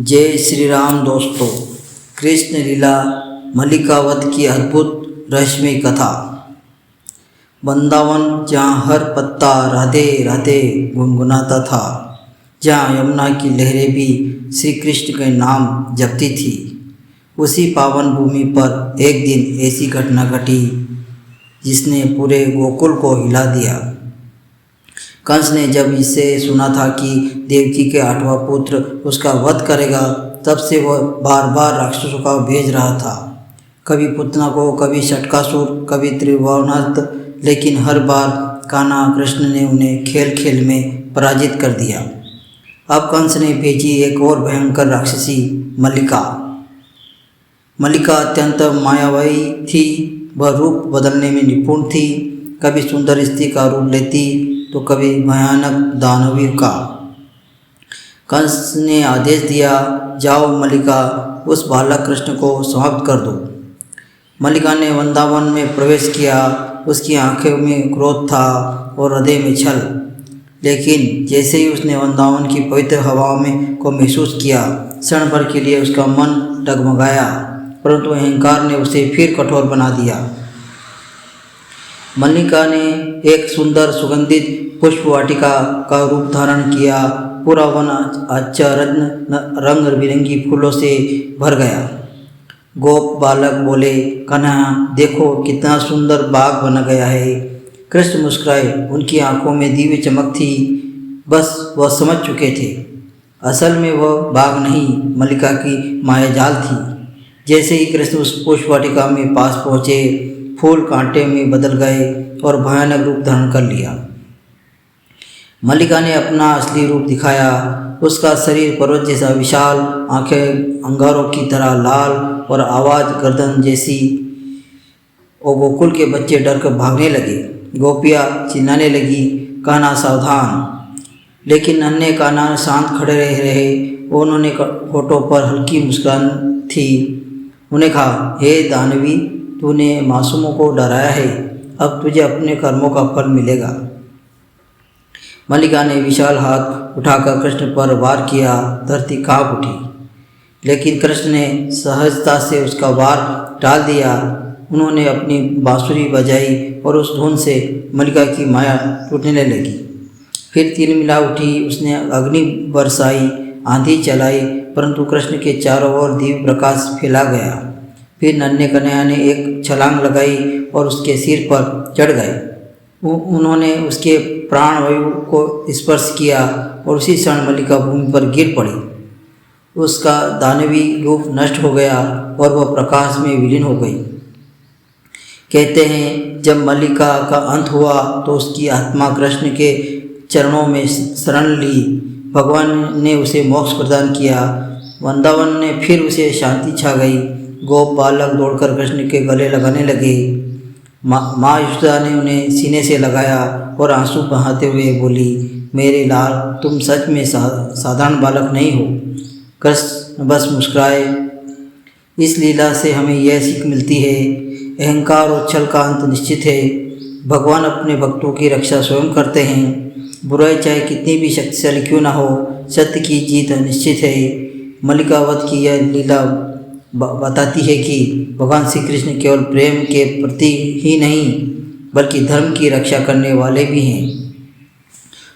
जय श्री राम दोस्तों। कृष्ण लीला मल्लिकावत की अद्भुत रहस्यमय कथा। वृंदावन जहाँ हर पत्ता राधे राधे गुनगुनाता था, जहाँ यमुना की लहरें भी श्री कृष्ण के नाम जपती थी, उसी पावन भूमि पर एक दिन ऐसी घटना घटी जिसने पूरे गोकुल को हिला दिया। कंस ने जब इसे सुना था कि देवकी के 8वां पुत्र उसका वध करेगा, तब से वह बार बार राक्षसों का भेज रहा था, कभी पुतना को, कभी शटकासुर, कभी त्रिभुवनाथ, लेकिन हर बार कान्हा कृष्ण ने उन्हें खेल खेल में पराजित कर दिया। अब कंस ने भेजी एक और भयंकर राक्षसी मल्लिका। मल्लिका अत्यंत मायावी थी। वह रूप बदलने में निपुण थी, कभी सुंदर स्त्री का रूप लेती तो कभी भयानक दानवीर का। कंस ने आदेश दिया, जाओ मल्लिका, उस बालक कृष्ण को समाप्त कर दो। मल्लिका ने वृंदावन में प्रवेश किया। उसकी आंखों में क्रोध था और हृदय में छल, लेकिन जैसे ही उसने वृंदावन की पवित्र हवाओं में को महसूस किया, क्षण भर के लिए उसका मन डगमगाया, परंतु अहंकार ने उसे फिर कठोर बना दिया। मल्लिका ने एक सुंदर सुगंधित पुष्प वाटिका का रूप धारण किया। पूरा वन आच्छादन रंग बिरंगी फूलों से भर गया। गोप बालक बोले, कान्हा देखो कितना सुंदर बाग बना गया है। कृष्ण मुस्कुराए, उनकी आंखों में दिव्य चमक थी। बस वह समझ चुके थे, असल में वह बाग नहीं, मल्लिका की मायाजाल थी। जैसे ही कृष्ण उस पुष्प वाटिका में पास पहुँचे, फूल कांटे में बदल गए और भयानक रूप धारण कर लिया। मल्लिका ने अपना असली रूप दिखाया। उसका शरीर पर्वत जैसा विशाल, आंखें अंगारों की तरह लाल और आवाज़ गर्दन जैसी। और गोकुल के बच्चे डर कर भागने लगे। गोपियाँ चिल्लाने लगी, कान्हा सावधान। लेकिन नन्हे कान्हा शांत खड़े रहे। उन्होंने होठों पर हल्की मुस्कान थी। उन्हें कहा, हे दानवी, तूने मासूमों को डराया है, अब तुझे अपने कर्मों का फल मिलेगा। मल्लिका ने विशाल हाथ उठाकर कृष्ण पर वार किया। धरती कांप उठी, लेकिन कृष्ण ने सहजता से उसका वार टाल दिया। उन्होंने अपनी बांसुरी बजाई और उस धुन से मल्लिका की माया टूटने लगी। फिर तिलमिला उठी। उसने अग्नि बरसाई, आंधी चलाई, परंतु कृष्ण के चारों ओर दिव्य प्रकाश फैला गया। फिर नन्हे कन्हैया ने एक छलांग लगाई और उसके सिर पर चढ़ गए। उन्होंने उसके प्राण वायु को स्पर्श किया और उसी क्षण मल्लिका भूमि पर गिर पड़ी। उसका दानवी रूप नष्ट हो गया और वह प्रकाश में विलीन हो गई। कहते हैं, जब मल्लिका का अंत हुआ तो उसकी आत्मा कृष्ण के चरणों में शरण ली। भगवान ने उसे मोक्ष प्रदान किया। वृंदावन ने फिर उसे शांति छा गई। गोप बालक दौड़कर कृष्ण के गले लगाने लगे। माँ यशोदा ने उन्हें सीने से लगाया और आंसू बहाते हुए बोली, मेरे लाल, तुम सच में साधारण बालक नहीं हो। कृष्ण बस मुस्कुराए। इस लीला से हमें यह सीख मिलती है, अहंकार और छल का अंत निश्चित है। भगवान अपने भक्तों की रक्षा स्वयं करते हैं। बुराई चाहे कितनी भी शक्तिशाली क्यों ना हो, सत्य की जीत निश्चित है। मल्लिकावत की यह लीला बताती है कि भगवान श्री कृष्ण केवल प्रेम के प्रति ही नहीं, बल्कि धर्म की रक्षा करने वाले भी हैं।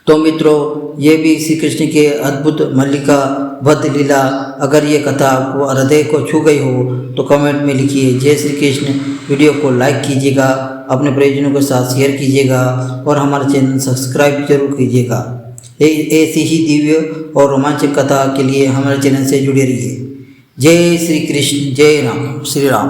तो मित्रों, ये भी श्री कृष्ण के अद्भुत मल्लिका वध लीला, अगर ये कथा आपको हृदय को छू गई हो तो कमेंट में लिखिए जय श्री कृष्ण। वीडियो को लाइक कीजिएगा, अपने परिजनों के साथ शेयर कीजिएगा और हमारे चैनल सब्सक्राइब जरूर कीजिएगा। ऐसी ही दिव्य और रोमांचक कथा के लिए हमारे चैनल से जुड़े रहिए। जय श्री कृष्ण, जय राम, श्री राम।